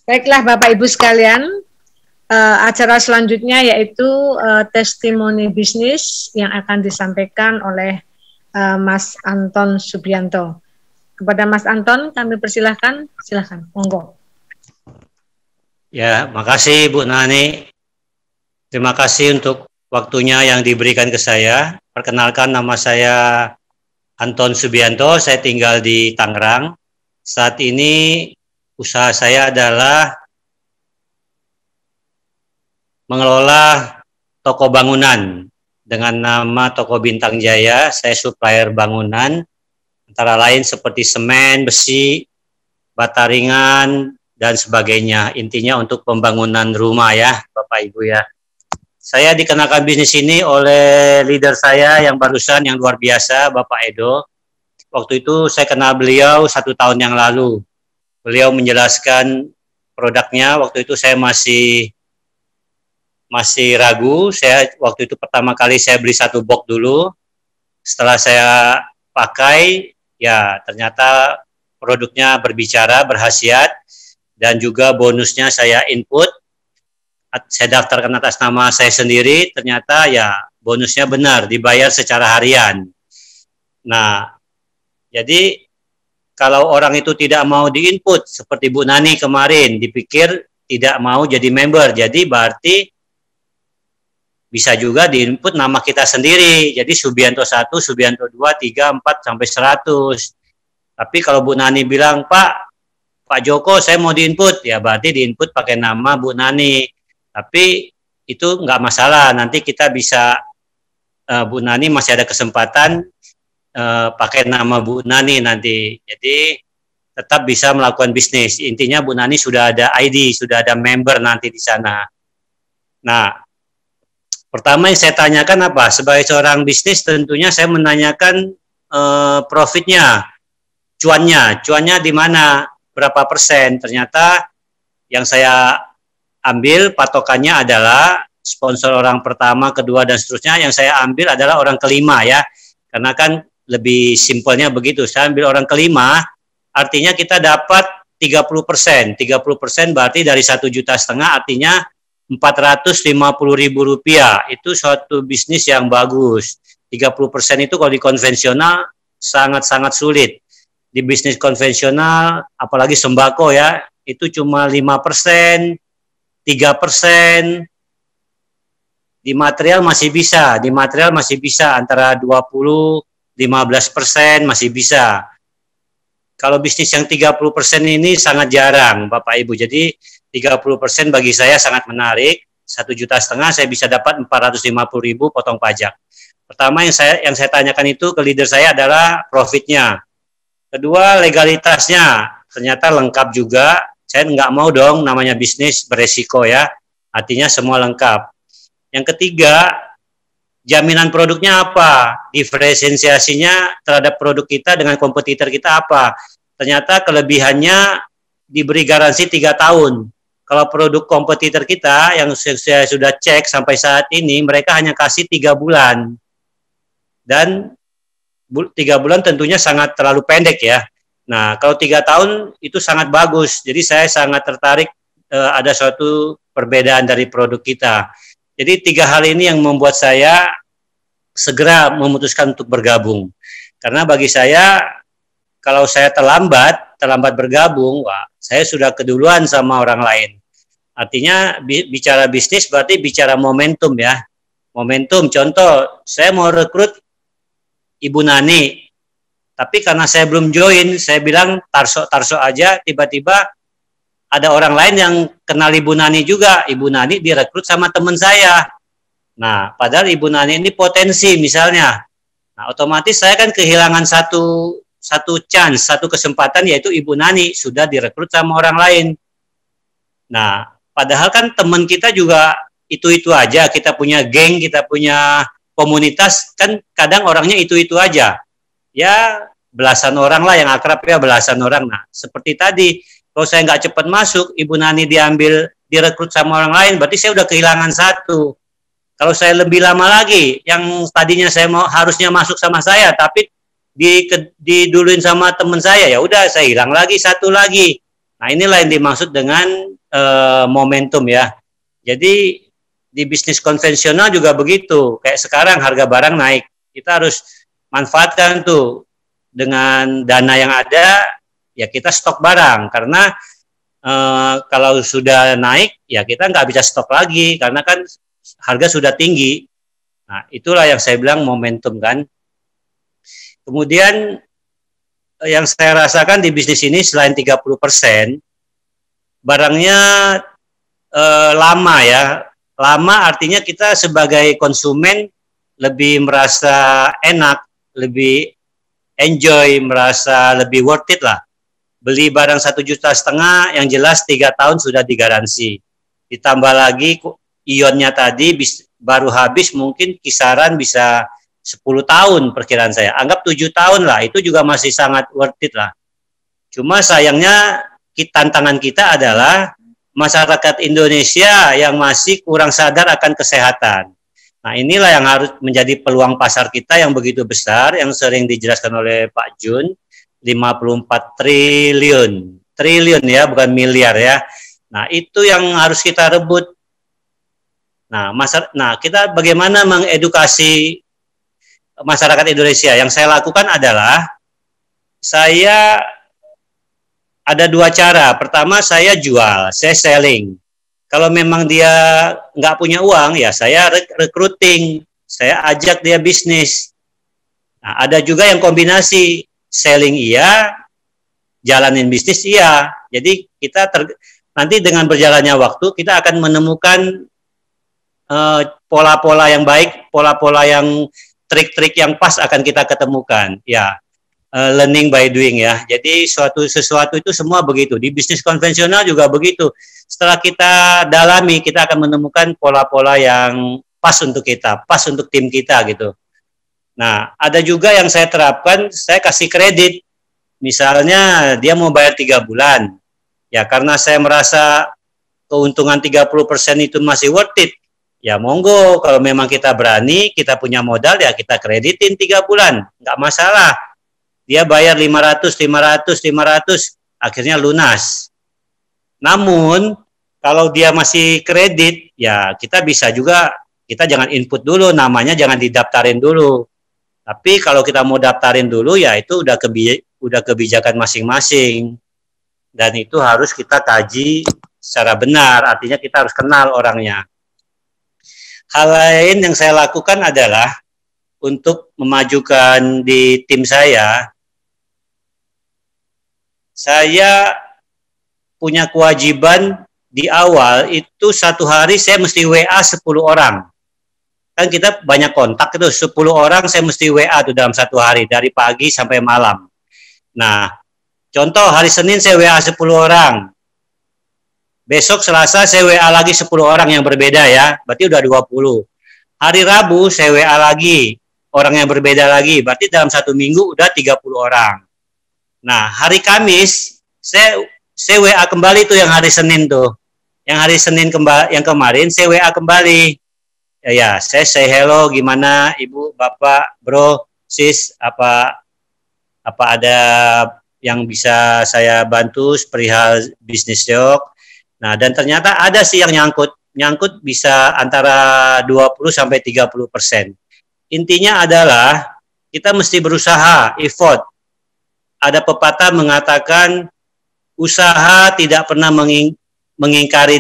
Baiklah Bapak Ibu sekalian, acara selanjutnya yaitu testimoni bisnis yang akan disampaikan oleh Mas Anton Subianto. Kepada Mas Anton kami persilahkan, silakan, monggo. Ya, makasih Bu Nani. Terima kasih untuk waktunya yang diberikan ke saya. Perkenalkan, nama saya Anton Subianto, saya tinggal di Tangerang. Saat ini usaha saya adalah mengelola toko bangunan dengan nama Toko Bintang Jaya. Saya supplier bangunan, antara lain seperti semen, besi, bata ringan, dan sebagainya. Intinya untuk pembangunan rumah ya, Bapak Ibu ya. Saya dikenalkan bisnis ini oleh leader saya yang barusan, yang luar biasa, Bapak Edo. Waktu itu saya kenal beliau 1 tahun yang lalu. Beliau menjelaskan produknya, waktu itu saya masih ragu. Saya waktu itu pertama kali saya beli 1 box dulu. Setelah saya pakai, ya ternyata produknya berbicara, berkhasiat, dan juga bonusnya saya input. Saya daftarkan atas nama saya sendiri, ternyata ya bonusnya benar, dibayar secara harian. Nah, jadi kalau orang itu tidak mau diinput, seperti Bu Nani kemarin, dipikir tidak mau jadi member, jadi berarti bisa juga diinput nama kita sendiri, jadi Subianto 1, Subianto 2, 3, 4, sampai 100. Tapi kalau Bu Nani bilang, Pak Joko saya mau diinput, ya berarti diinput pakai nama Bu Nani. Tapi itu nggak masalah, nanti kita bisa, Bu Nani masih ada kesempatan pakai nama Bu Nani nanti. Jadi tetap bisa melakukan bisnis. Intinya Bu Nani sudah ada ID, sudah ada member nanti di sana. Nah, pertama yang saya tanyakan apa? Sebagai seorang bisnis tentunya saya menanyakan profitnya, cuannya di mana, berapa persen. Ternyata yang saya ambil patokannya adalah sponsor orang pertama, kedua, dan seterusnya. Yang saya ambil adalah orang kelima ya, karena kan lebih simpelnya begitu. Saya ambil orang kelima, artinya kita dapat 30%. 30% berarti dari 1,5 juta, artinya Rp450.000. Itu suatu bisnis yang bagus. 30% itu kalau di konvensional sangat-sangat sulit. Di bisnis konvensional, apalagi sembako ya, itu cuma 5%, 3%. Di material masih bisa, antara 20, 15% masih bisa. Kalau bisnis yang 30% ini sangat jarang, Bapak Ibu. Jadi 30% bagi saya sangat menarik. 1,5 juta saya bisa dapat 450.000 potong pajak. Pertama yang saya tanyakan itu ke leader saya adalah profitnya. Kedua, legalitasnya. Ternyata lengkap juga. Saya nggak mau dong namanya bisnis beresiko ya. Artinya semua lengkap. Yang ketiga, jaminan produknya apa? Diferensiasinya terhadap produk kita dengan kompetitor kita apa? Ternyata kelebihannya diberi garansi 3 tahun. Kalau produk kompetitor kita yang saya sudah cek sampai saat ini, mereka hanya kasih 3 bulan. Dan 3 bulan tentunya sangat terlalu pendek ya. Nah, kalau 3 tahun itu sangat bagus. Jadi saya sangat tertarik ada suatu perbedaan dari produk kita. Jadi 3 hal ini yang membuat saya segera memutuskan untuk bergabung. Karena bagi saya, kalau saya terlambat bergabung, wah, saya sudah keduluan sama orang lain. Artinya bicara bisnis berarti bicara momentum ya. Momentum, contoh, saya mau rekrut Ibu Nani, tapi karena saya belum join, saya bilang tarso aja, tiba-tiba ada orang lain yang kenal Ibu Nani juga. Ibu Nani direkrut sama teman saya. Nah, padahal Ibu Nani ini potensi misalnya. Nah, otomatis saya kan kehilangan satu chance, satu kesempatan, yaitu Ibu Nani sudah direkrut sama orang lain. Nah, padahal kan teman kita juga itu-itu aja. Kita punya geng, kita punya komunitas, kan kadang orangnya itu-itu aja. Ya, belasan orang lah yang akrab ya, belasan orang. Nah, seperti tadi, kalau saya nggak cepat masuk, Ibu Nani direkrut sama orang lain, berarti saya udah kehilangan satu. Kalau saya lebih lama lagi, yang tadinya saya harusnya masuk sama saya, tapi diduluin sama teman saya, ya udah saya hilang lagi satu lagi. Nah, inilah yang dimaksud dengan momentum ya. Jadi di bisnis konvensional juga begitu. Kayak sekarang harga barang naik, kita harus manfaatkan tuh dengan dana yang ada, ya kita stok barang. Karena kalau sudah naik, ya kita nggak bisa stok lagi karena kan harga sudah tinggi. Nah, itulah yang saya bilang momentum kan. Kemudian yang saya rasakan di bisnis ini selain 30%, barangnya lama ya. Lama artinya kita sebagai konsumen lebih merasa enak, lebih enjoy, merasa lebih worth it lah. Beli barang 1,5 juta yang jelas 3 tahun sudah digaransi. Ditambah lagi ionnya tadi baru habis mungkin kisaran bisa 10 tahun perkiraan saya. Anggap 7 tahun lah, itu juga masih sangat worth it lah. Cuma sayangnya tantangan kita adalah masyarakat Indonesia yang masih kurang sadar akan kesehatan. Nah, inilah yang harus menjadi peluang pasar kita yang begitu besar, yang sering dijelaskan oleh Pak Jun, 54 triliun. Triliun ya, bukan miliar ya. Nah, itu yang harus kita rebut. Nah, kita bagaimana mengedukasi masyarakat Indonesia? Yang saya lakukan adalah saya ada 2 cara. Pertama, saya jual, saya selling. Kalau memang dia nggak punya uang, ya saya recruiting, saya ajak dia bisnis. Nah, ada juga yang kombinasi, selling iya, jalanin bisnis iya. Jadi kita nanti dengan berjalannya waktu, kita akan menemukan pola-pola yang baik, pola-pola yang trik-trik yang pas akan kita ketemukan. Ya, learning by doing ya. Jadi sesuatu itu semua begitu. Di bisnis konvensional juga begitu. Setelah kita dalami, kita akan menemukan pola-pola yang pas untuk kita, pas untuk tim kita gitu. Nah, ada juga yang saya terapkan, saya kasih kredit. Misalnya dia mau bayar 3 bulan. Ya, karena saya merasa keuntungan 30% itu masih worth it. Ya monggo, kalau memang kita berani, kita punya modal, ya kita kreditin 3 bulan, nggak masalah. Dia bayar 500, akhirnya lunas. Namun, kalau dia masih kredit, ya kita bisa juga, kita jangan input dulu, namanya jangan didaftarin dulu. Tapi kalau kita mau daftarin dulu, ya itu udah kebijakan masing-masing. Dan itu harus kita kaji secara benar, artinya kita harus kenal orangnya. Hal lain yang saya lakukan adalah untuk memajukan di tim saya punya kewajiban di awal itu 1 hari saya mesti WA 10 orang. Kan kita banyak kontak itu, 10 orang saya mesti WA tuh dalam 1 hari, dari pagi sampai malam. Nah, contoh hari Senin saya WA 10 orang. Besok Selasa saya WA lagi 10 orang yang berbeda ya, berarti udah 20. Hari Rabu saya WA lagi, orang yang berbeda lagi, berarti dalam 1 minggu udah 30 orang. Nah, hari Kamis saya WA kembali tuh yang hari Senin tuh. Yang hari Senin yang kemarin saya WA kembali. Ya, saya say hello, gimana Ibu, Bapak, Bro, Sis, apa ada yang bisa saya bantu perihal bisnis jok. Nah, dan ternyata ada sih yang nyangkut bisa antara 20-30%. Intinya adalah kita mesti berusaha, effort. Ada pepatah mengatakan usaha tidak pernah mengingkari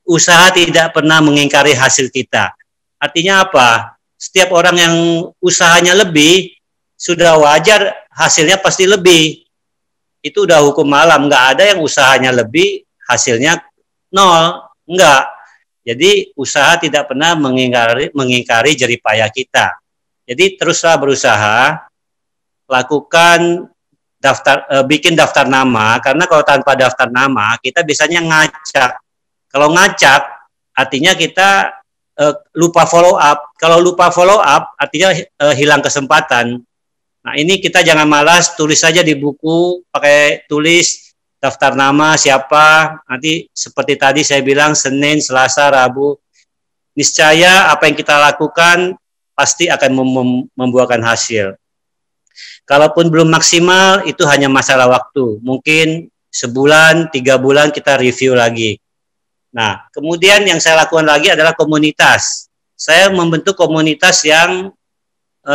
usaha tidak pernah mengingkari hasil kita. Artinya apa? Setiap orang yang usahanya lebih, sudah wajar hasilnya pasti lebih. Itu udah hukum alam, nggak ada yang usahanya lebih, hasilnya 0, enggak. Jadi usaha tidak pernah mengingkari jeripaya kita. Jadi teruslah berusaha, lakukan bikin daftar nama, karena kalau tanpa daftar nama kita biasanya ngacak. Kalau ngacak artinya kita lupa follow up. Kalau lupa follow up artinya hilang kesempatan. Nah, ini kita jangan malas, tulis saja di buku, pakai tulis daftar nama siapa, nanti seperti tadi saya bilang Senin, Selasa, Rabu, niscaya apa yang kita lakukan pasti akan membuahkan hasil. Kalaupun belum maksimal, itu hanya masalah waktu. Mungkin sebulan, 3 bulan kita review lagi. Nah, kemudian yang saya lakukan lagi adalah komunitas. Saya membentuk komunitas yang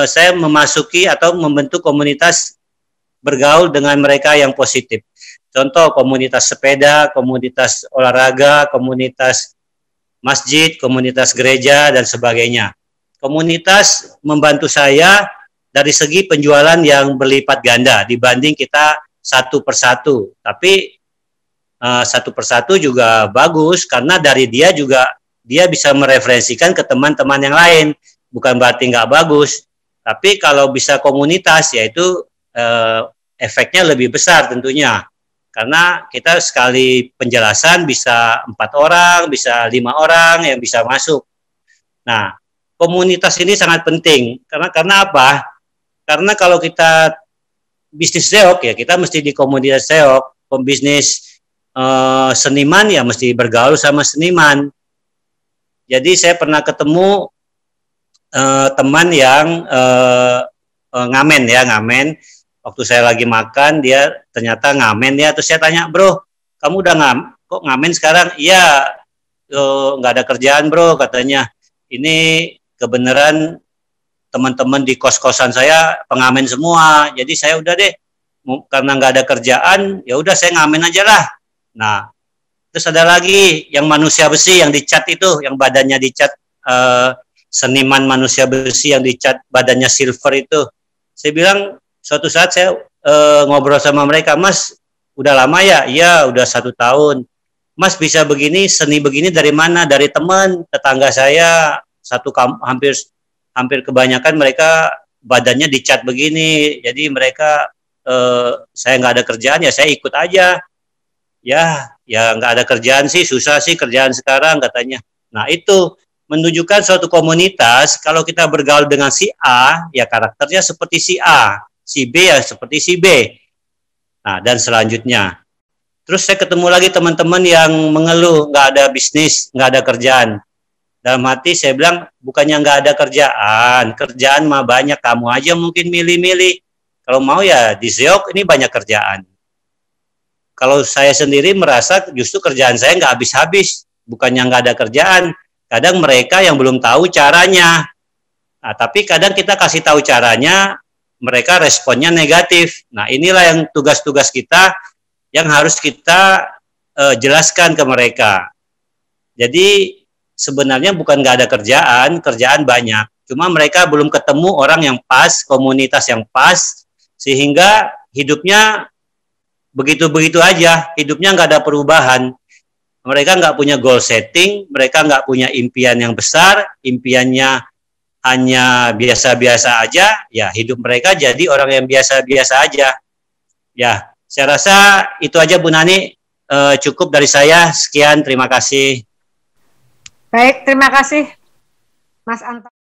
saya memasuki atau membentuk komunitas bergaul dengan mereka yang positif. Contoh komunitas sepeda, komunitas olahraga, komunitas masjid, komunitas gereja, dan sebagainya. Komunitas membantu saya dari segi penjualan yang berlipat ganda dibanding kita satu persatu. Tapi satu persatu juga bagus karena dari dia juga dia bisa mereferensikan ke teman-teman yang lain. Bukan berarti nggak bagus, tapi kalau bisa komunitas yaitu efeknya lebih besar tentunya. Karena kita sekali penjelasan bisa 4 orang, bisa 5 orang yang bisa masuk. Nah, komunitas ini sangat penting. Karena apa? Karena kalau kita bisnis seok ya kita mesti di komunitas seok. Pembisnis seniman ya mesti bergaul sama seniman. Jadi saya pernah ketemu teman yang ngamen. Waktu saya lagi makan, dia ternyata ngamen ya. Terus saya tanya, bro, kamu udah kok ngamen sekarang? Iya, nggak ada kerjaan bro, katanya. Ini kebenaran teman-teman di kos-kosan saya pengamen semua. Jadi saya udah deh, karena nggak ada kerjaan, ya udah saya ngamen aja lah. Nah, terus ada lagi yang manusia besi yang dicat itu, yang badannya dicat, seniman manusia besi yang dicat badannya silver itu. Saya bilang, suatu saat saya ngobrol sama mereka, Mas, udah lama ya? Iya, udah 1 tahun. Mas bisa begini, seni begini dari mana? Dari teman, tetangga saya, hampir kebanyakan mereka badannya dicat begini. Jadi mereka, saya nggak ada kerjaan, ya saya ikut aja. Ya nggak ada kerjaan sih, susah sih kerjaan sekarang, katanya. Nah itu menunjukkan suatu komunitas, kalau kita bergaul dengan si A, ya karakternya seperti si A. Si B ya seperti si B. Nah, dan selanjutnya. Terus saya ketemu lagi teman-teman yang mengeluh, nggak ada bisnis, nggak ada kerjaan. Dalam hati saya bilang, bukannya nggak ada kerjaan mah banyak, kamu aja mungkin milih-milih. Kalau mau ya di Zeok ini banyak kerjaan. Kalau saya sendiri merasa justru kerjaan saya nggak habis-habis, bukannya nggak ada kerjaan. Kadang mereka yang belum tahu caranya. Nah, tapi kadang kita kasih tahu caranya, mereka responnya negatif. Nah, inilah yang tugas-tugas kita yang harus kita jelaskan ke mereka. Jadi sebenarnya bukan nggak ada kerjaan banyak. Cuma mereka belum ketemu orang yang pas, komunitas yang pas, sehingga hidupnya begitu-begitu aja. Hidupnya nggak ada perubahan. Mereka nggak punya goal setting, mereka nggak punya impian yang besar, impiannya hanya biasa-biasa aja, ya hidup mereka jadi orang yang biasa-biasa aja. Ya, saya rasa itu aja Bu Nani, cukup dari saya. Sekian, terima kasih. Baik, terima kasih Mas Anton.